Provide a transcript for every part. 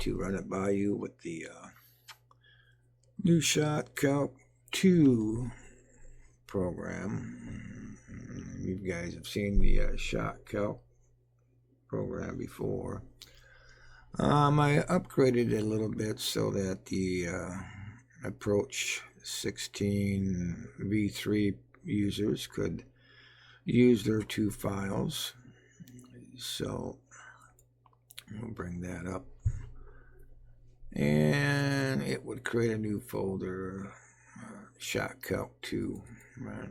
to run it by you with the new Shot Calc 2 program. You guys have seen the Shot Calc program before. I upgraded it a little bit so that the Approach 16 V3 users could use their 2 files. So we'll bring that up, and it would create a new folder, Shot Calc 2, right?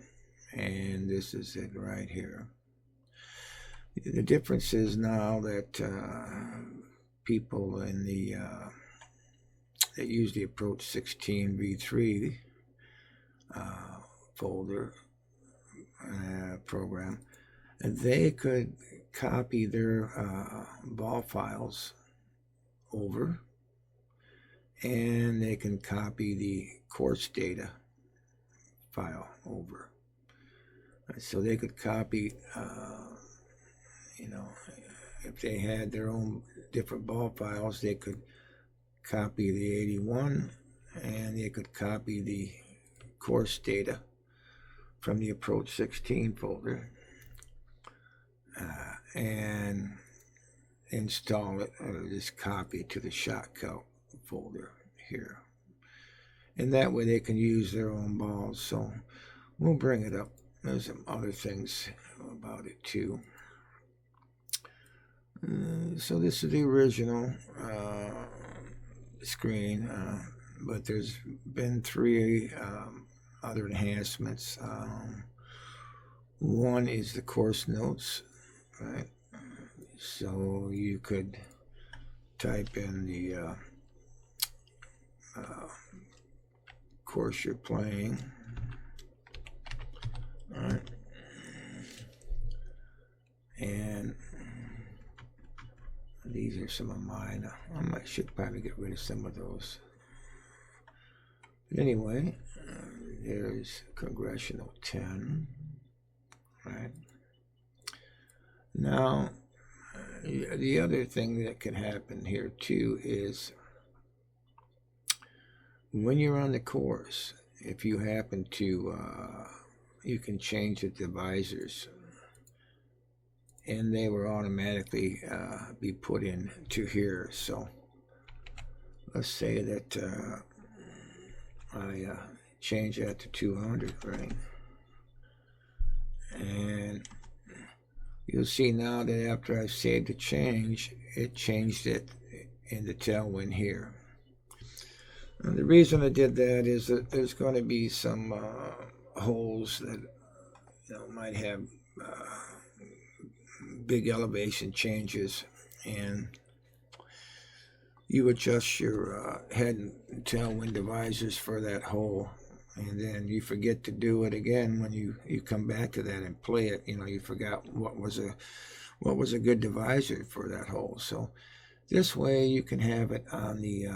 And this is it right here. The difference is now that people in the that use the Approach 16 V3 folder program, and they could copy their ball files over, and they can copy the course data file over. So they could copy, if they had their own different ball files, they could copy the 81, and they could copy the course data from the Approach 16 folder and install it, or just copy it to the Shot Calc folder here. And that way they can use their own balls. So we'll bring it up. There's some other things about it too. So this is the original screen, but there's been 3 other enhancements. One is the course notes, right? So you could type in the course you're playing, right? And these are some of mine. I should probably get rid of some of those. But anyway, there's Congressional 10, right? Now, the other thing that can happen here too is when you're on the course, if you happen to, you can change the divisors, and they will automatically be put in to here. So let's say that I change that to 200, right? And you'll see now that after I saved the change, it changed it in the tailwind here. And the reason I did that is that there's going to be some holes that might have big elevation changes, and you adjust your head and tailwind divisors for that hole, and then you forget to do it again when you come back to that and play it. You forgot what was a good divisor for that hole. So this way you can have it on the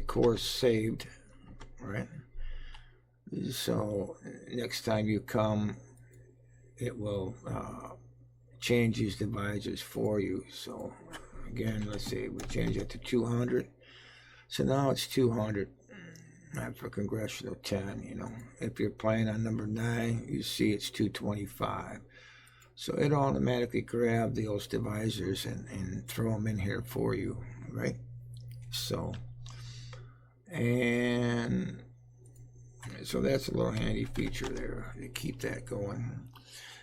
course saved, right? So next time you come, it will change these divisors for you. So again, let's say we change it to 200. So now it's 200 for Congressional 10. If you're playing on number 9, you see it's 225. So it automatically grab those divisors and throw them in here for you, right? So, and so that's a little handy feature there to keep that going.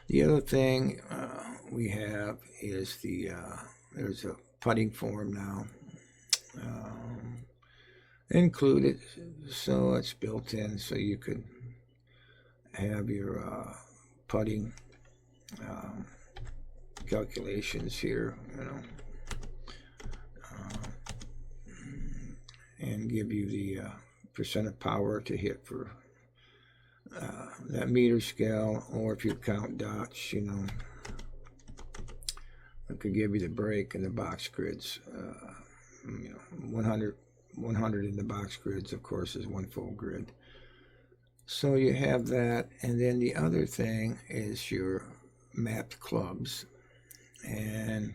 The other thing we have is there's a putting form now included, so it's built in, so you could have your putting calculations here, and give you the percent of power to hit for that meter scale, or if you count dots, it could give you the break in the box grids. 100 in the box grids, of course, is 1 full grid. So you have that, and then the other thing is your mapped clubs, and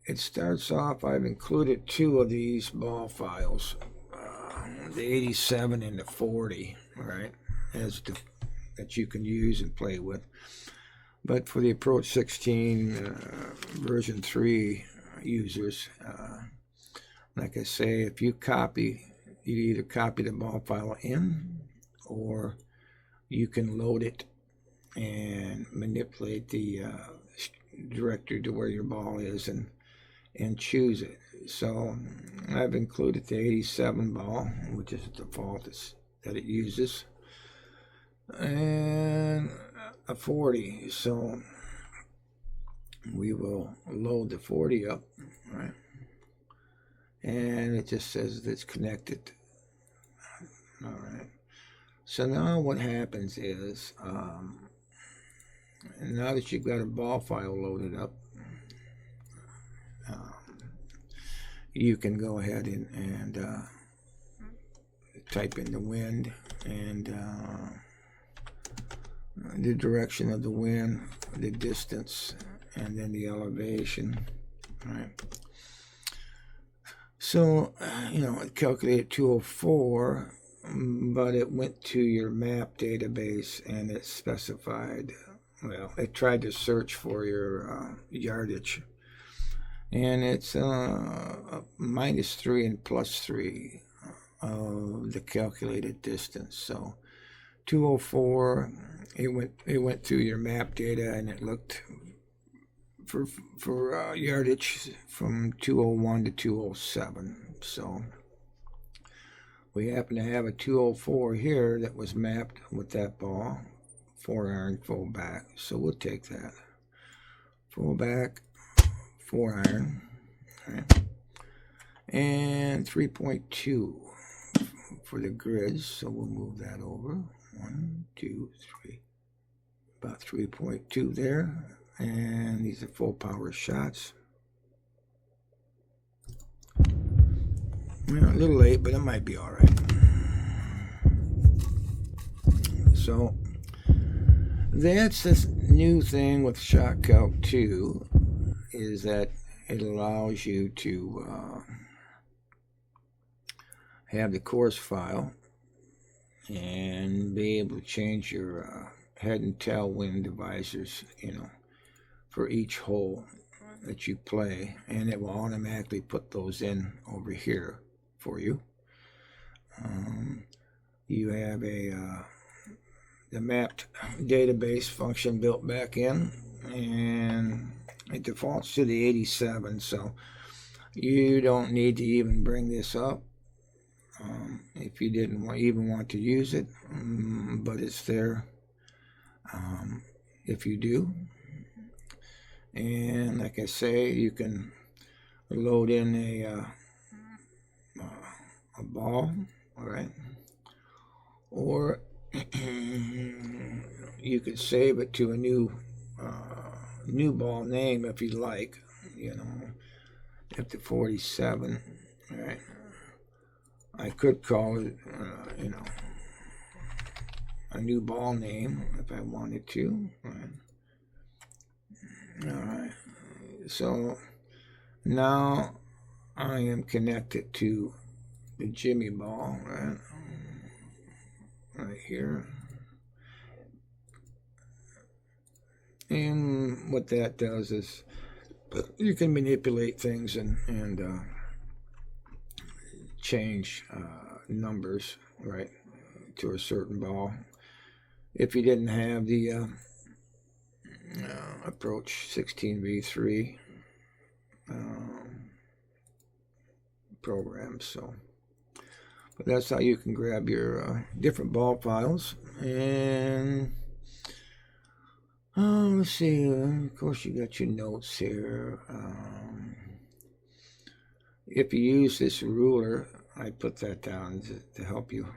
it starts off, I've included two of these ball files, the 87 and the 40, right, that you can use and play with. But for the Approach 16 version 3 users, like I say, if you either copy the ball file in, or you can load it and manipulate the directory to where your ball is and choose it. So I've included the 87 ball, which is the default that it uses, and a 40. So we will load the 40 up, right? And it just says that it's connected. All right. So now what happens is, now that you've got a ball file loaded up, you can go ahead and type in the wind and the direction of the wind, the distance, and then the elevation, right? So, it calculated 204, but it went to your map database and it specified, well, it tried to search for your yardage. And it's -3 and +3 of the calculated distance. So 204, it went through your map data and it looked for yardage from 201 to 207. So we happen to have a 204 here that was mapped with that ball, 4-iron full back. So we'll take that. Full back, 4-iron, right? And 3.2 for the grids. So we'll move that over. 1, 2, 3. About 3.2 there. And these are full power shots. Well, a little late, but it might be all right. So that's this new thing with Shot Calc 2, is that it allows you to have the course file and be able to change your head and tailwind divisors, for each hole that you play, and it will automatically put those in over here for you. You have the mapped database function built back in, and it defaults to the 87, so you don't need to even bring this up if you didn't even want to use it, but it's there if you do. And like I say, you can load in a ball, all right, or you could save it to a new ball name if you like, up to 47, all right. I could call it, a new ball name if I wanted to, all right. All right, so now I am connected to the Jimmy ball, right here. And what that does is you can manipulate things and change numbers, right, to a certain ball. If you didn't have the Approach 16v3 program, so, but that's how you can grab your different ball files. And let's see, of course you got your notes here. If you use this ruler, I put that down to help you,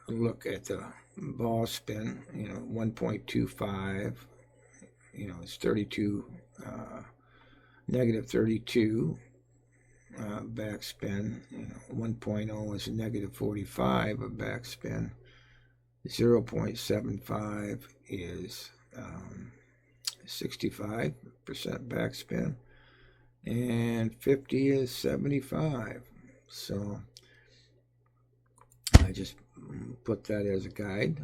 look at the ball spin, 1.25, it's 32, negative 32 backspin, 1.0 is a negative 45 of backspin, 0.75 is 65% backspin, and 50 is 75. So I just put that as a guide.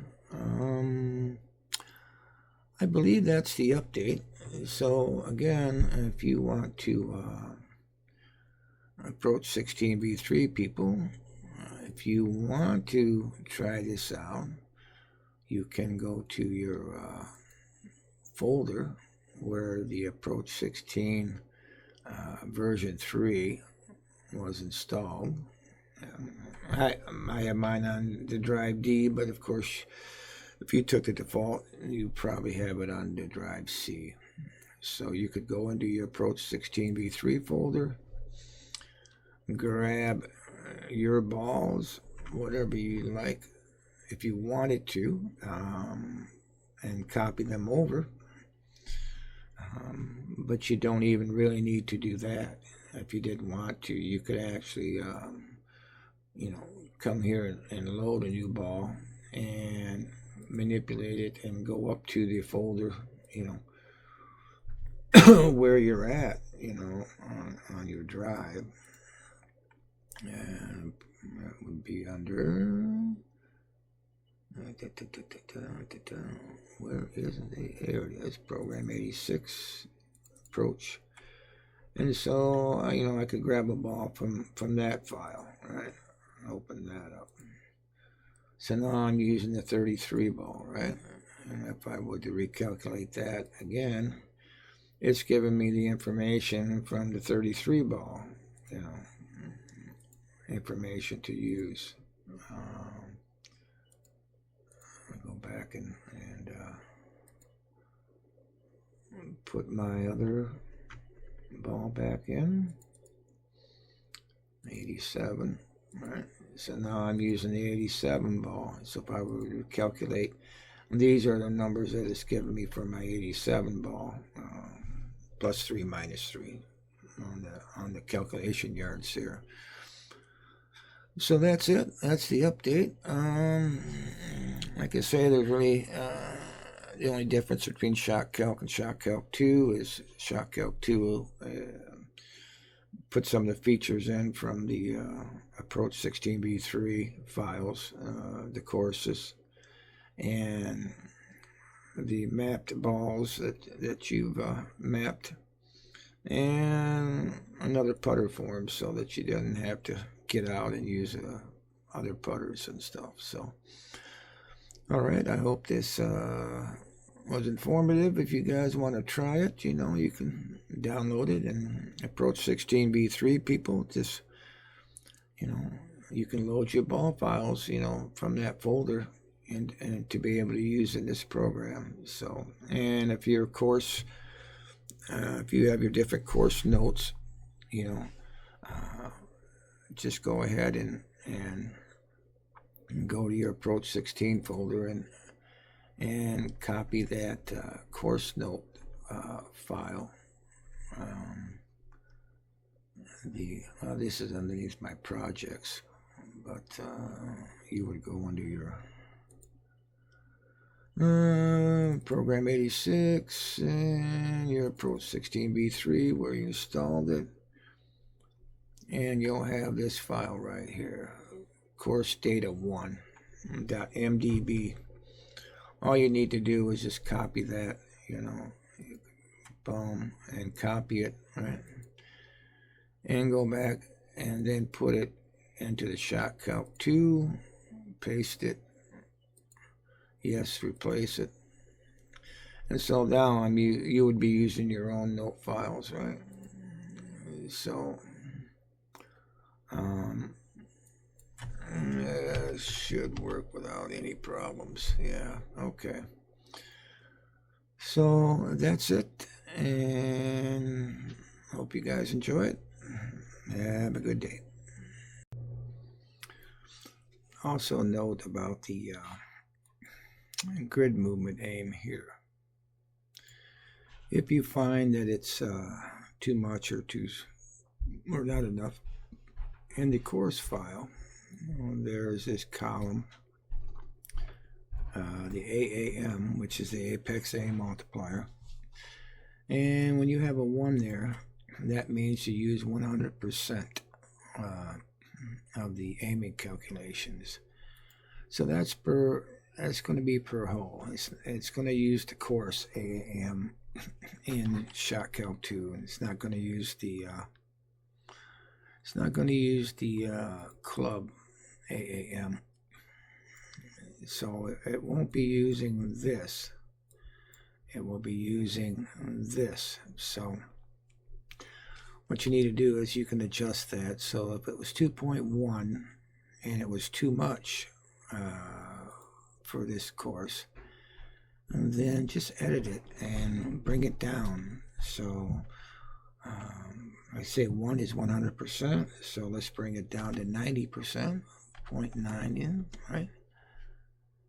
I believe that's the update. So again, if you want to approach 16v3 people, if you want to try this out, you can go to your folder where the approach 16 version 3 was installed. I have mine on the drive D, but of course, if you took the default, you probably have it on the drive C. So you could go into your approach 16v3 folder, grab your balls, whatever you like, if you wanted to, and copy them over. But you don't even really need to do that. If you didn't want to, you could actually, come here and load a new ball and manipulate it and go up to the folder, where you're at, on your drive. And that would be under, where is it? There it is, program 86, approach. And so, I could grab a ball from that file, right? Open that up. So now I'm using the 33 ball, right? And if I were to recalculate that again, it's giving me the information from the 33 ball, information to use. I'll go back and put my other ball back in. 87, right? So now I'm using the 87 ball. So if I were to calculate, these are the numbers that it's giving me for my 87 ball, plus 3 minus 3 on the calculation yards here. So that's it. That's the update. Like I say, there's really the only difference between Shock Calc and Shock Calc 2 is Shock Calc 2 put some of the features in from the Approach 16v3 files, the courses, and the mapped balls that you've mapped, and another putter form so that you didn't have to get out and use other putters and stuff. So, all right, I hope this was informative. If you guys want to try it, you can download it and Approach 16v3 people. Just, you can load your ball files, from that folder and to be able to use in this program. So, and if your course, if you have your different course notes, just go ahead and go to your Approach 16 folder and copy that course note file. This is underneath my projects, but you would go under your program 86 and your Approach 16v3 where you installed it, and you'll have this file right here, course data 1.mdb. All you need to do is just copy that, boom, and copy it, right? And go back and then put it into the Shock Calc 2, paste it, yes, replace it. And so now you would be using your own note files, right? So, should work without any problems. Yeah, okay. So that's it, and hope you guys enjoy it. Have a good day. Also note about the grid movement aim here. If you find that it's too much or not enough in the course file, there's this column, the AAM, which is the apex aim multiplier, And when you have a 1 there, that means you use 100% of the aiming calculations. So that's going to be per hole. It's going to use the course AAM in shot calc 2. It's not going to use the club AAM. So it won't be using this. It will be using this. So what you need to do is you can adjust that. So if it was 2.1 and it was too much for this course, and then just edit it and bring it down. So I say 1 is 100%, so let's bring it down to 90%, 0.9 in, right?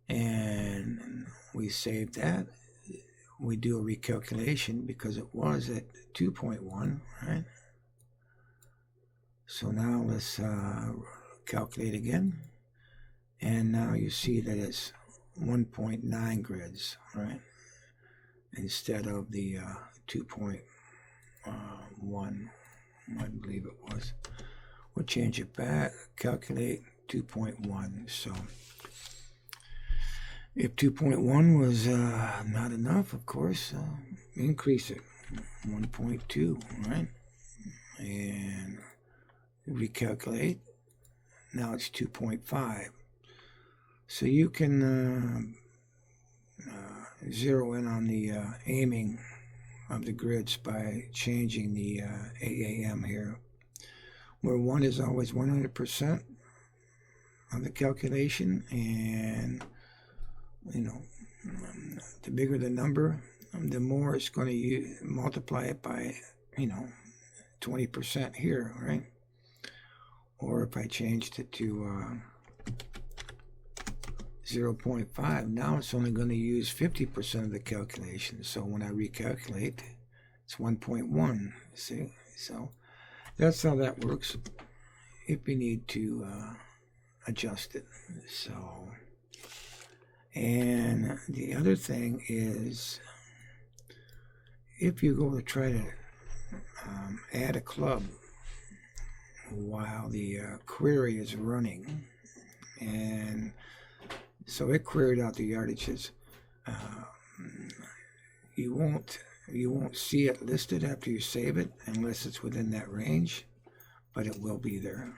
And we save that. We do a recalculation because it was at 2.1, right? So now let's calculate again. And now you see that it's 1.9 grids, right? Instead of the 2.1, I believe it was. We'll change it back, calculate 2.1. So if 2.1 was not enough, of course, increase it, 1.2, right? And recalculate. Now it's 2.5. So you can zero in on the aiming of the grids by changing the AAM here, where 1 is always 100% of the calculation, and the bigger the number, the more it's going to multiply it by 20% here, right? Or if I changed it to 0.5, now it's only going to use 50% of the calculation. So when I recalculate, it's 1.1. See? So that's how that works if you need to adjust it. So, and the other thing is, if you go to try to add a club while the query is running, and so it queried out the yardages, you won't see it listed after you save it unless it's within that range, but it will be there.